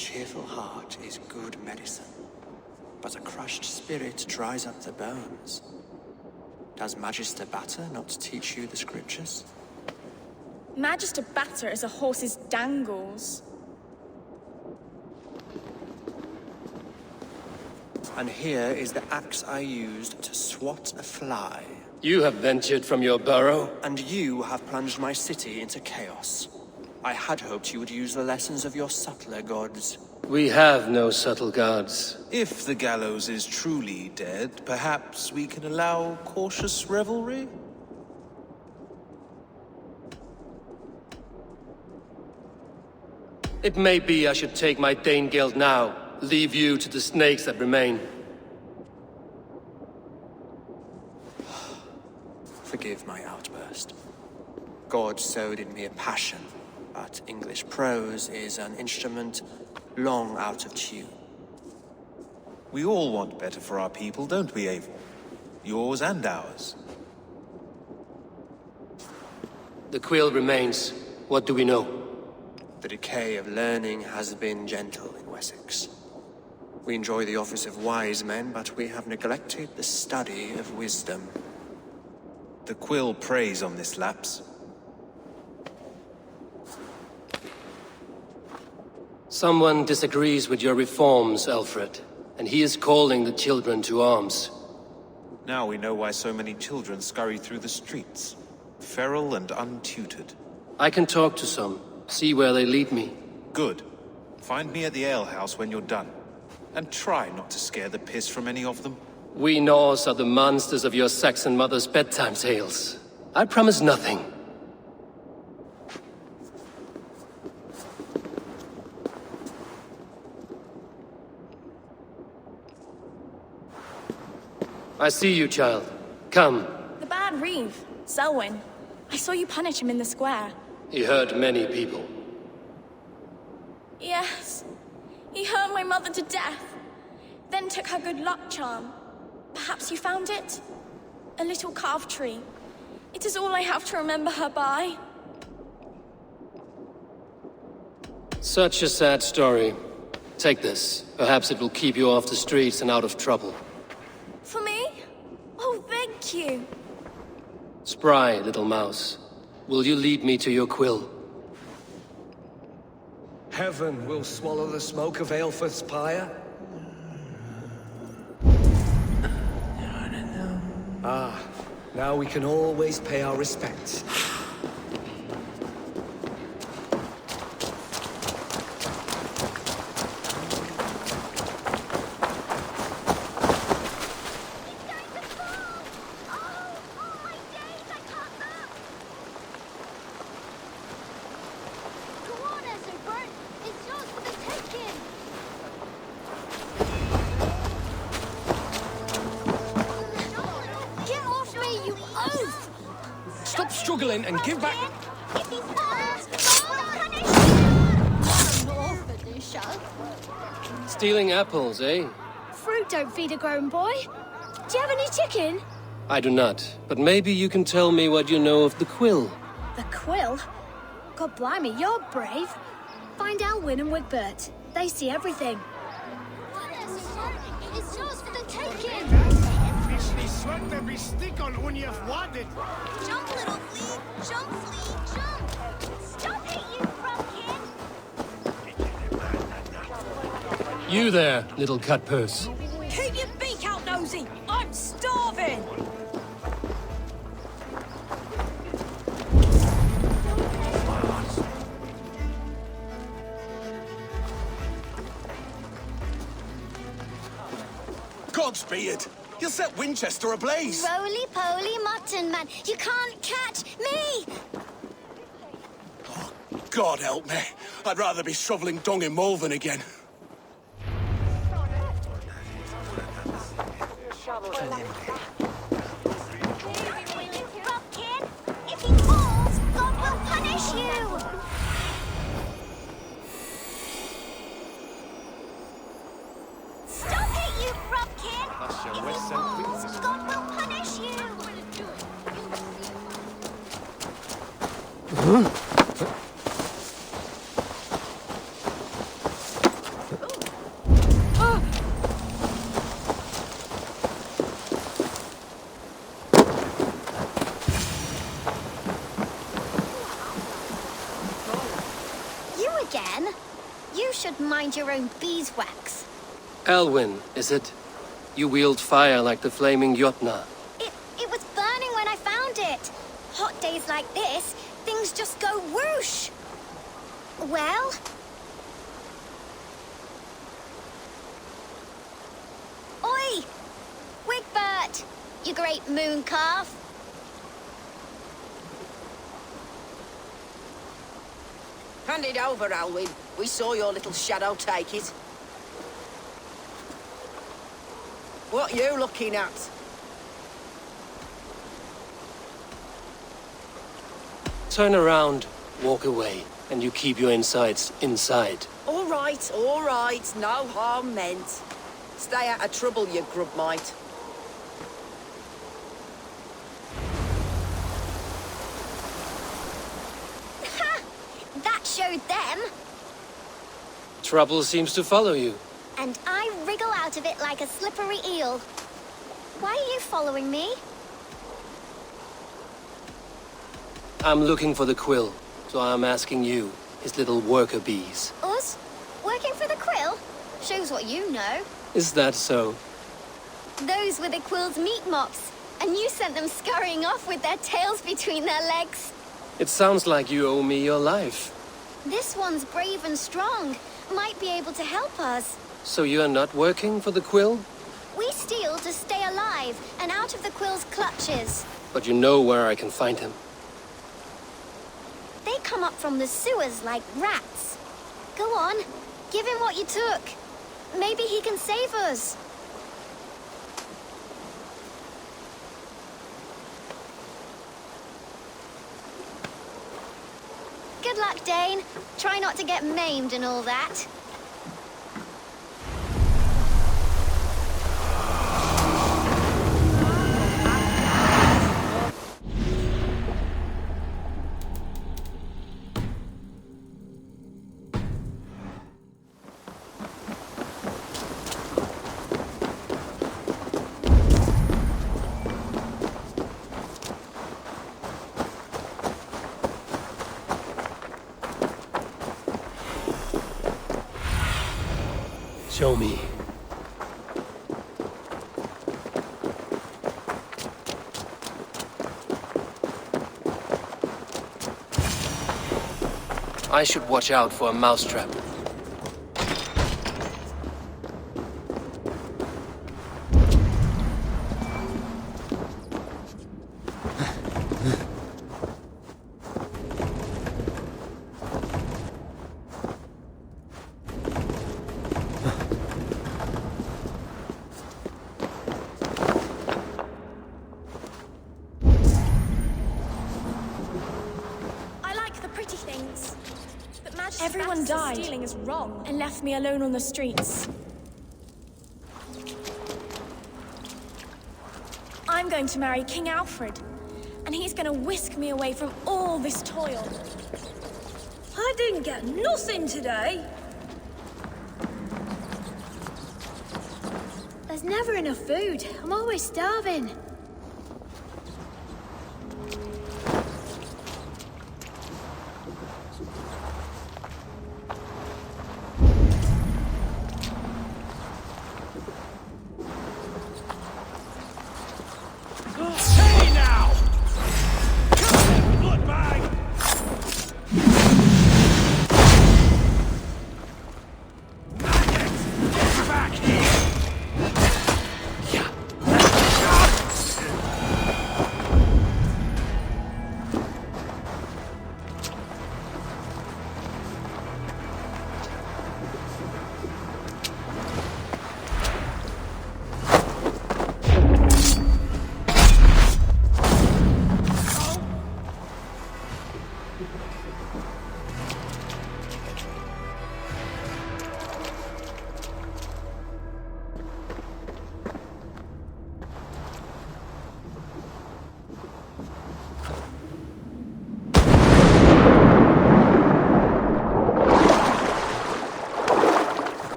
cheerful heart is good medicine, but a crushed spirit dries up the bones. Does Magister Batter not teach you the scriptures? Magister Batter is a horse's dangles. And here is the axe I used to swat a fly. You have ventured from your burrow. And you have plunged my city into chaos. I had hoped you would use the lessons of your subtler gods. We have no subtle gods. If the gallows is truly dead, perhaps we can allow cautious revelry? It may be I should take my Dane guild now. Leave you to the snakes that remain. Forgive my outburst. God sowed in me a passion, but English prose is an instrument long out of tune. We all want better for our people, don't we, Eivor? Yours and ours. The Quill remains. What do we know? The decay of learning has been gentle in Wessex. We enjoy the office of wise men, but we have neglected the study of wisdom. The Quill preys on this lapse. Someone disagrees with your reforms, Alfred, and he is calling the children to arms. Now we know why so many children scurry through the streets, feral and untutored. I can talk to some, see where they lead me. Good. Find me at the alehouse when you're done. And try not to scare the piss from any of them. We Norse are the monsters of your Saxon mother's bedtime tales. I promise nothing. I see you, child. Come. The bad reeve, Selwyn. I saw you punish him in the square. He hurt many people. Yes. He hurt my mother to death. Then took her good luck charm. Perhaps you found it? A little carved tree. It is all I have to remember her by. Such a sad story. Take this. Perhaps it will keep you off the streets and out of trouble. For me? Oh, thank you. Spry, little mouse. Will you lead me to your Quill? Heaven will swallow the smoke of Aelfred's pyre. Ah, now we can always pay our respects. And give back. Stealing apples, eh? Fruit don't feed a grown boy. Do you have any chicken? I do not, but maybe you can tell me what you know of the Quill. The Quill? God blimey, you're brave. Find Alwyn and Wigbert. They see everything. It's yours for the taking. Jump, little flea! Jump, flea! Jump! Stop it, you frumpkin! You there, little cutpurse. Keep your beak out, nosy! I'm starving! Gods be it! You'll set Winchester ablaze! Roly-poly mutton man, you can't catch me! Oh, God help me. I'd rather be shoveling dung in Malvern again. Frumpkin! If he falls, God will punish you! Stop it, you frumpkin! If he falls, God will punish you! mind your own beeswax. Elwyn, is it? You wield fire like the flaming Jotnar. It was burning when I found it. Hot days like this, things just go whoosh. Well? Oi! Wigbert! You great moon calf. Hand it over, Alwyn. We saw your little shadow take it. What you looking at? Turn around, walk away, and you keep your insides inside. All right, no harm meant. Stay out of trouble, you grub mite. Ha! That showed them. Trouble seems to follow you. And I wriggle out of it like a slippery eel. Why are you following me? I'm looking for the Quill, so I'm asking you, his little worker bees. Us? Working for the Quill? Shows what you know. Is that so? Those were the Quill's meat mops, and you sent them scurrying off with their tails between their legs. It sounds like you owe me your life. This one's brave and strong. Might be able to help us. So you're not working for the Quill? We steal to stay alive and out of the Quill's clutches. But you know where I can find him. They come up from the sewers like rats. Go on, give him what you took. Maybe he can save us. Good luck, Dane. Try not to get maimed and all that. Show me. I should watch out for a mousetrap. Everyone died. Stealing is wrong and left me alone on the streets. I'm going to marry King Alfred, and he's going to whisk me away from all this toil. I didn't get nothing today. There's never enough food. I'm always starving.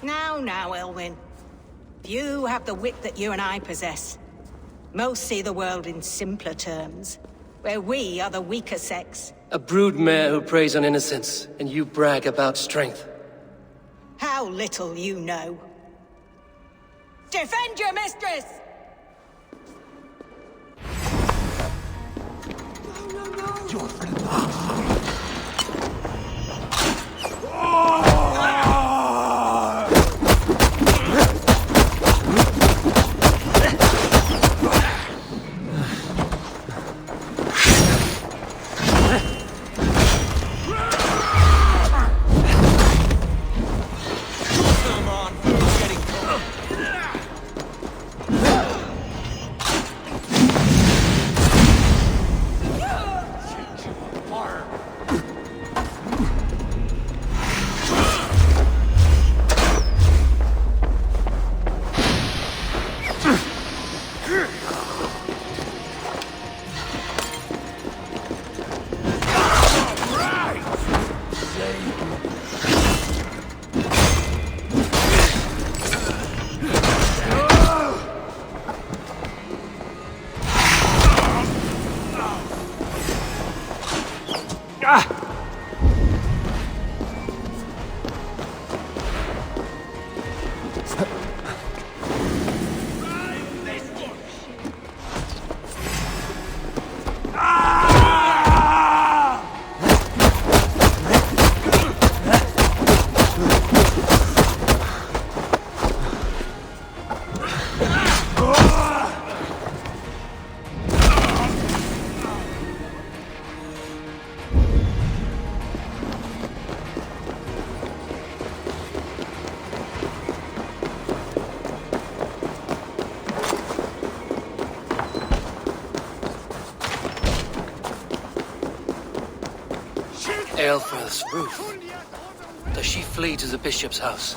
Now, Elwyn. Few have the wit that you and I possess. Most see the world in simpler terms, where we are the weaker sex. A broodmare who preys on innocence, and you brag about strength. How little you know. Defend your mistress! Your friend. Aelfreth's roof. Does she flee to the bishop's house?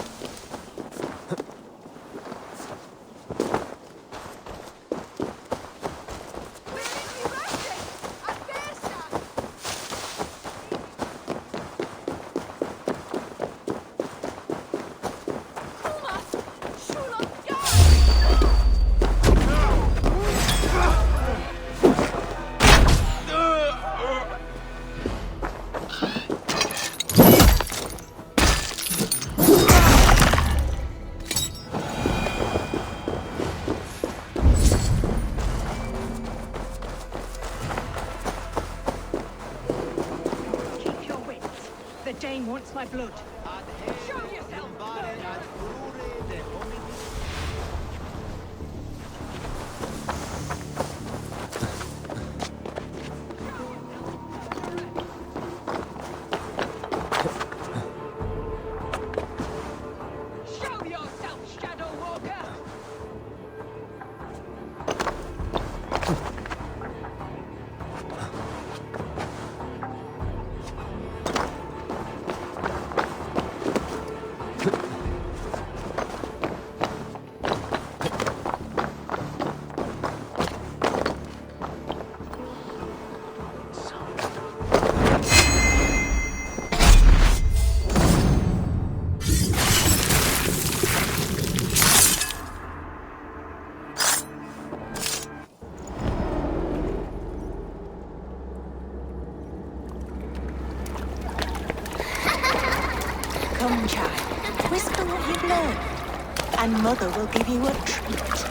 Wants my blood. Show yourself! Show yourself, Shadow Walker! Come, child. Whisper what you've learned, and Mother will give you a treat.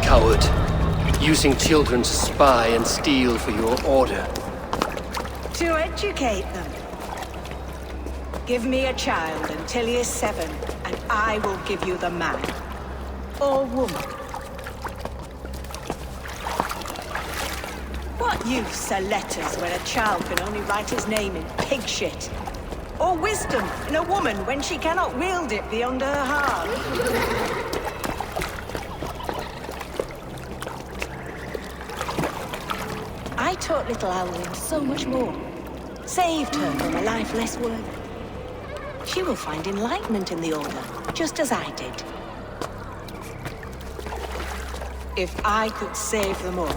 Coward. Using children to spy and steal for your order. To educate them. Give me a child until he is 7, and I will give you the man. Or woman. What use are letters when a child can only write his name in pig shit? Or wisdom in a woman when she cannot wield it beyond her heart? I taught little Owlin so much more. Saved her from a life less worthy. She will find enlightenment in the Order, just as I did. If I could save them all,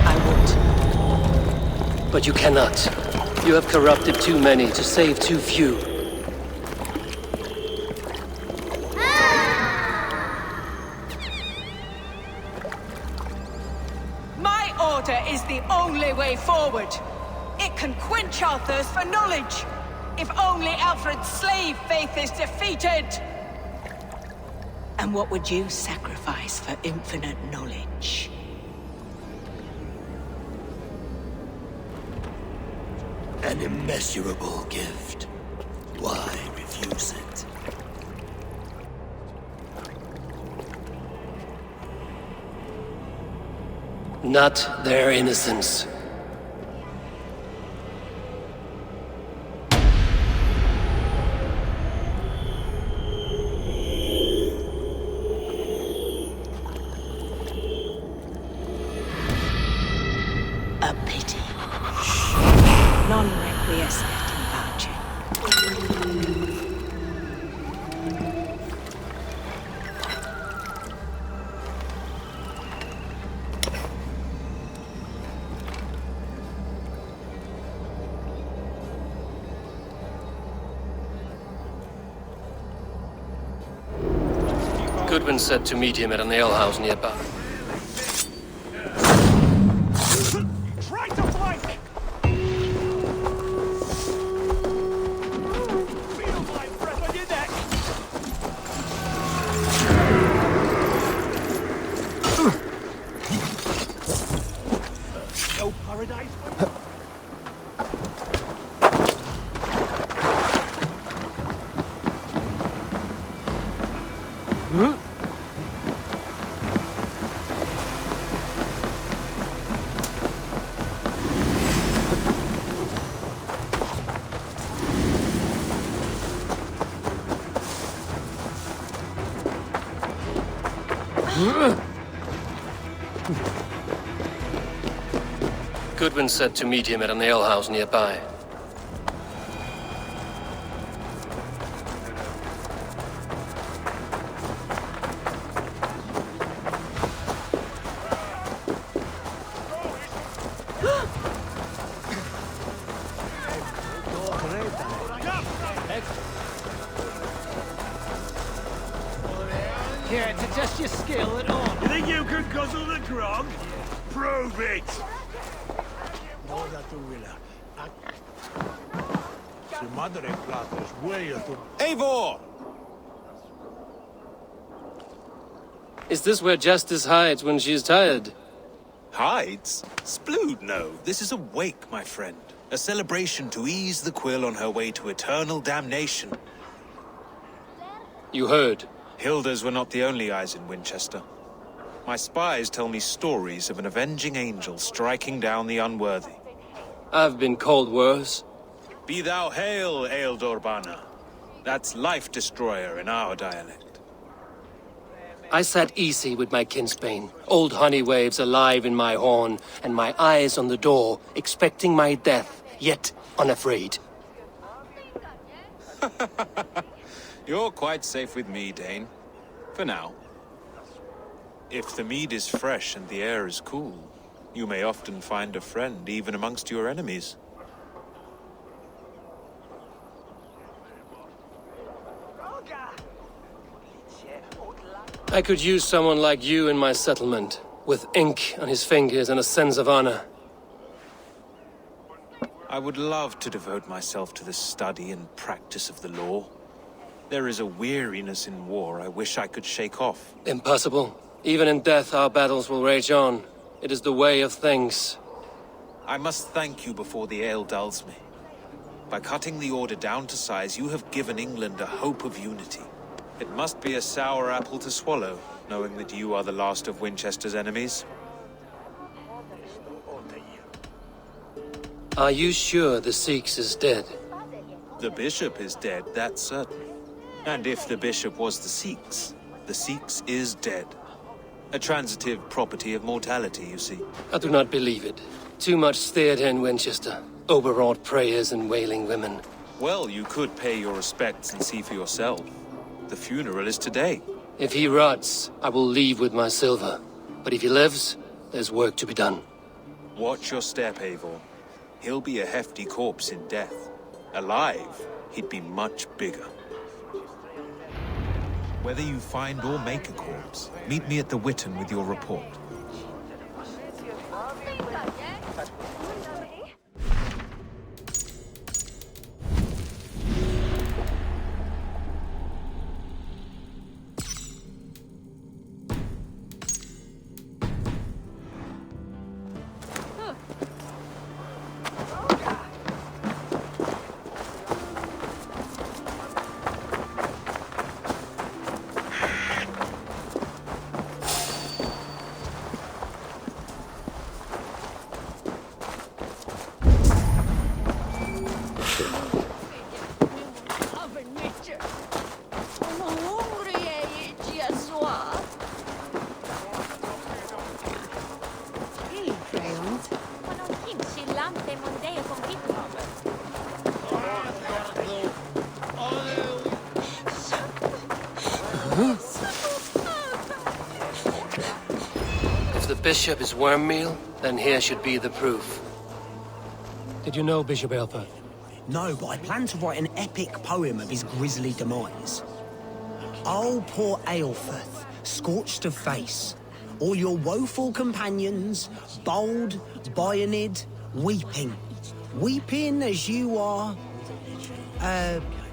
I would. But you cannot. You have corrupted too many to save too few. My order is the only way forward. It can quench our thirst for knowledge. If only Alfred's slave faith is defeated. And what would you sacrifice for infinite knowledge? An immeasurable gift. Why refuse it? Not their innocence. A pity. Non requiescat in pace. Goodwin said to meet him at an alehouse nearby. Try to flank! Feel my breath on your neck! No paradise for Goodwin said to meet him at an alehouse nearby. Care to test your skill at all? You think you could guzzle the grog? Prove it! Eivor! Is this where Justice hides when she is tired? Hides? Splood, no. This is a wake, my friend. A celebration to ease the Quill on her way to eternal damnation. You heard. Hilda's were not the only eyes in Winchester. My spies tell me stories of an avenging angel striking down the unworthy. I've been called worse. Be thou hail, Eildorbana. That's Life Destroyer in our dialect. I sat easy with my kinsbane, old honey waves alive in my horn, and my eyes on the door, expecting my death, yet unafraid. You're quite safe with me, Dane. For now. If the mead is fresh and the air is cool, you may often find a friend even amongst your enemies. I could use someone like you in my settlement, with ink on his fingers and a sense of honor. I would love to devote myself to the study and practice of the law. There is a weariness in war I wish I could shake off. Impossible. Even in death, our battles will rage on. It is the way of things. I must thank you before the ale dulls me. By cutting the Order down to size, you have given England a hope of unity. It must be a sour apple to swallow, knowing that you are the last of Winchester's enemies. Are you sure the Sikhs is dead? The bishop is dead, that's certain. And if the bishop was the Sikhs is dead. A transitive property of mortality, you see. I do not believe it. Too much theatre in Winchester. Overwrought prayers and wailing women. Well, you could pay your respects and see for yourself. The funeral is today. If he rots, I will leave with my silver. But if he lives, there's work to be done. Watch your step, Eivor. He'll be a hefty corpse in death. Alive, he'd be much bigger. Whether you find or make a corpse, meet me at the Witten with your report. If the bishop is worm meal, then here should be the proof. Did you know Bishop Aelfir? No, but I plan to write an epic poem of his grisly demise. Oh, poor Aelfir, scorched of face. All your woeful companions, bold, bayonid, weeping. Weeping as you are...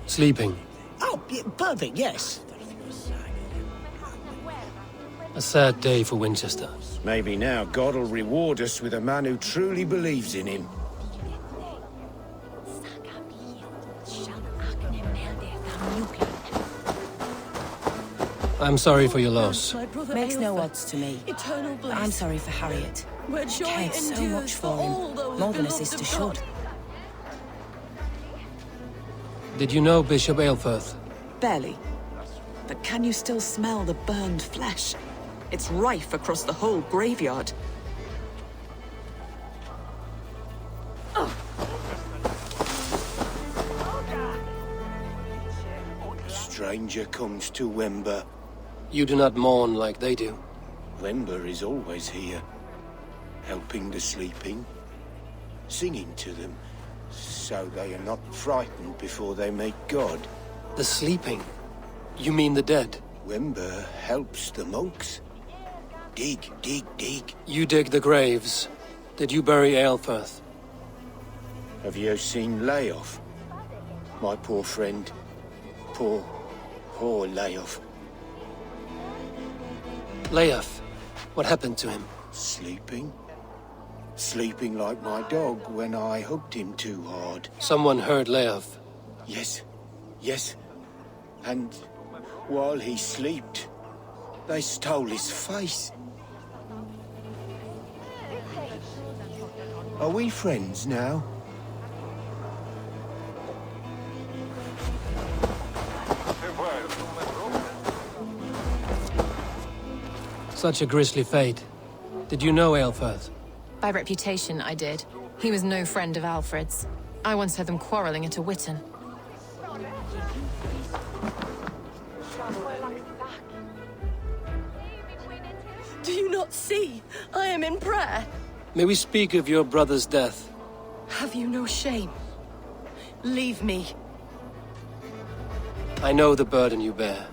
Sleeping. Oh, yeah, perfect, yes. A sad day for Winchester. Maybe now God will reward us with a man who truly believes in him. I'm sorry for your loss. Makes no odds to me. Eternal bliss. I'm sorry for Harriet. Where She joy cared so endures much for him, all those more than a beloved sister of should. God. Did you know Bishop Aelfir? Barely. But can you still smell the burned flesh? It's rife across the whole graveyard. Stranger comes to Wember. You do not mourn like they do. Wember is always here, helping the sleeping, singing to them, so they are not frightened before they meet God. The sleeping? You mean the dead? Wember helps the monks. Dig, dig, dig. You dig the graves. Did you bury Aelfir? Have you seen Leof? My poor friend. Poor Leof. Leof? What happened to him? Sleeping. Sleeping like my dog when I hugged him too hard. Someone heard Leof. Yes. And while he slept, they stole his face. Are we friends now? Such a grisly fate. Did you know Aelfir? By reputation, I did. He was no friend of Alfred's. I once heard them quarreling at a Witten. Do you not see? I am in prayer. May we speak of your brother's death? Have you no shame? Leave me. I know the burden you bear.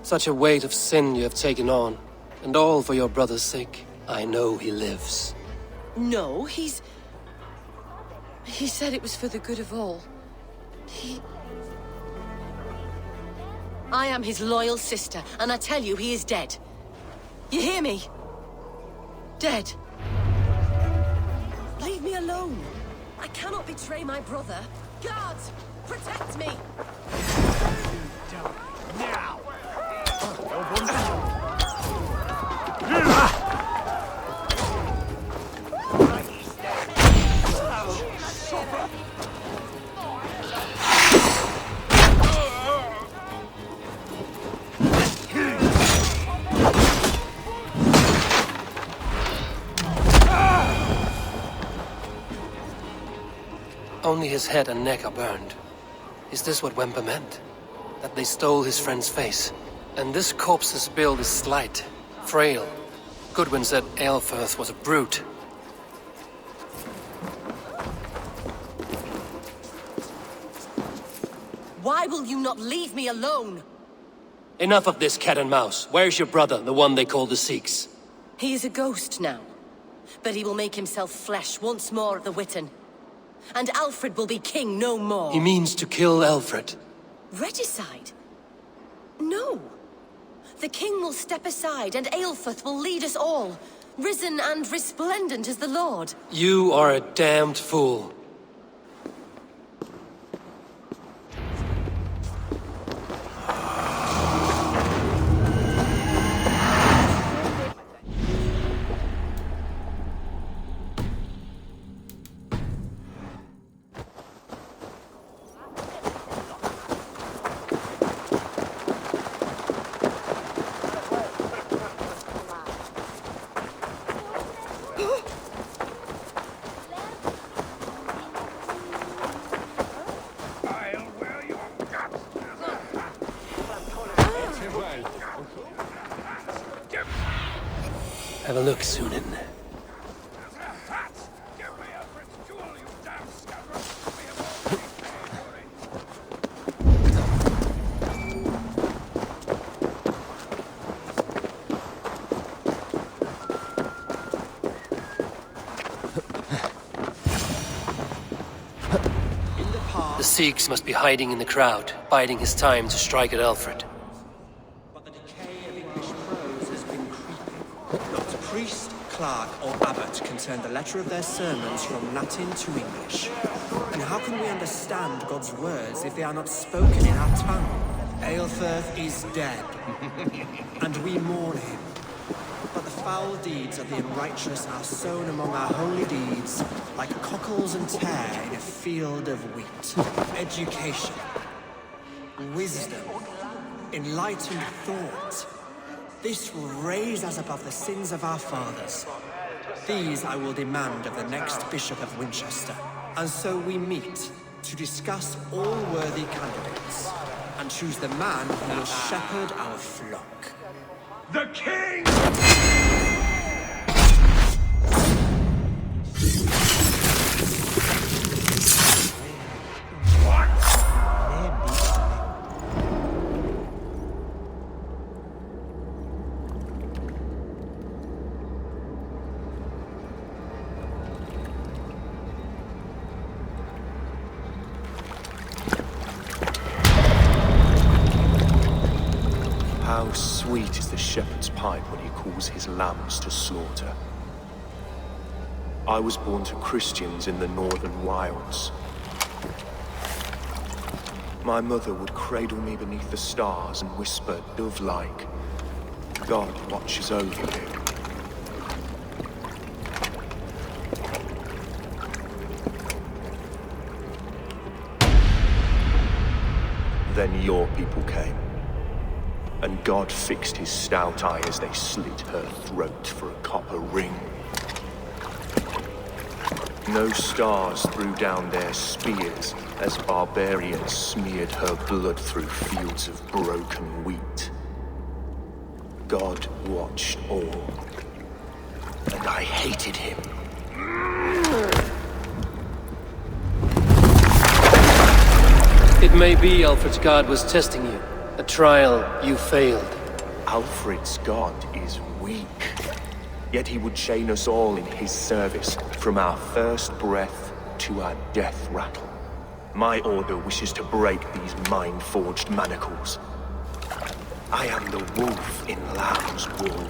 Such a weight of sin you have taken on, and all for your brother's sake. I know he lives. No, He said it was for the good of all. I am his loyal sister, and I tell you he is dead. You hear me? Dead. Leave me alone. I cannot betray my brother. Guards, protect me! Now! Only his head and neck are burned. Is this what Wemper meant? That they stole his friend's face? And this corpse's build is slight, frail. Goodwin said Aelfir was a brute. Why will you not leave me alone? Enough of this cat and mouse. Where's your brother, the one they call the Sikhs? He is a ghost now. But he will make himself flesh once more at the Witten. And Alfred will be king no more. He means to kill Alfred. Regicide? No. The king will step aside and Aelfrith will lead us all, risen and resplendent as the Lord. You are a damned fool. Have a look, Sunan. The Sikhs must be hiding in the crowd, biding his time to strike at Alfred. But the decay of English prose has been creeping. Not priest, clerk, or abbot can turn the letter of their sermons from Latin to English. And how can we understand God's words if they are not spoken in our tongue? Aelfrith is dead, and we mourn him. But the foul deeds of the unrighteous are sown among our holy deeds, like cockles and tare in a field of wheat. Education, wisdom, enlightened thought. This will raise us above the sins of our fathers. These I will demand of the next Bishop of Winchester. And so we meet to discuss all worthy candidates and choose the man who will shepherd our flock. The king! How sweet is the shepherd's pipe when he calls his lambs to slaughter. I was born to Christians in the northern wilds. My mother would cradle me beneath the stars and whisper, dove-like, God watches over you. Then your people came. And God fixed his stout eye as they slit her throat for a copper ring. No stars threw down their spears as barbarians smeared her blood through fields of broken wheat. God watched all, and I hated him. It may be Alfred's god was testing you. A trial you failed. Alfred's god is weak. Yet he would chain us all in his service, from our first breath to our death rattle. My order wishes to break these mind-forged manacles. I am the wolf in lamb's wool.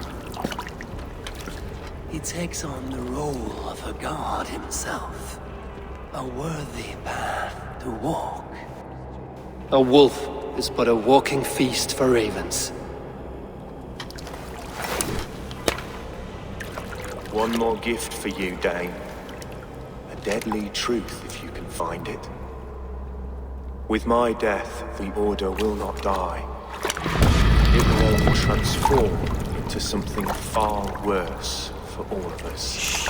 He takes on the role of a god himself. A worthy path to walk. A wolf is but a walking feast for ravens. One more gift for you, Dane. A deadly truth, if you can find it. With my death, the Order will not die. It will only transform into something far worse for all of us.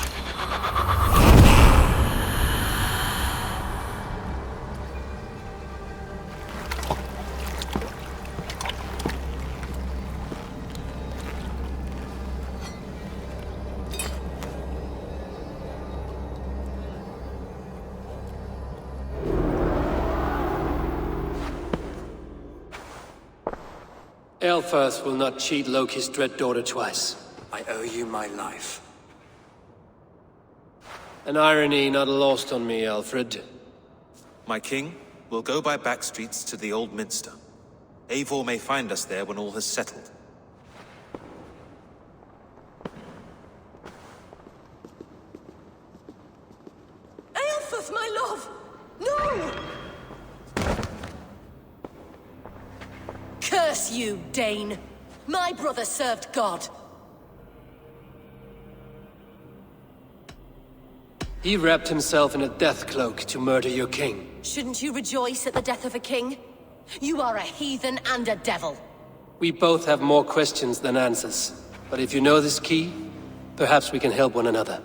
Aelfirth will not cheat Loki's dread daughter twice. I owe you my life. An irony not lost on me, Alfred. My king, we'll go by back streets to the Old Minster. Eivor may find us there when all has settled. Aelfirth, my love! No! Curse you, Dane! My brother served God. He wrapped himself in a death cloak to murder your king. Shouldn't you rejoice at the death of a king? You are a heathen and a devil. We both have more questions than answers. But if you know this key, perhaps we can help one another.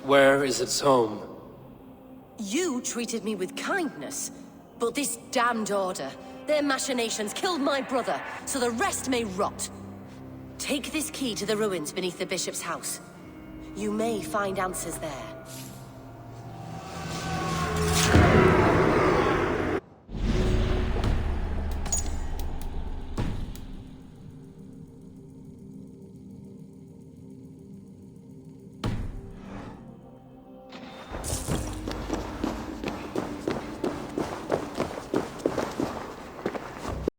Where is its home? You treated me with kindness, but this damned order, their machinations killed my brother, so the rest may rot. Take this key to the ruins beneath the bishop's house. You may find answers there.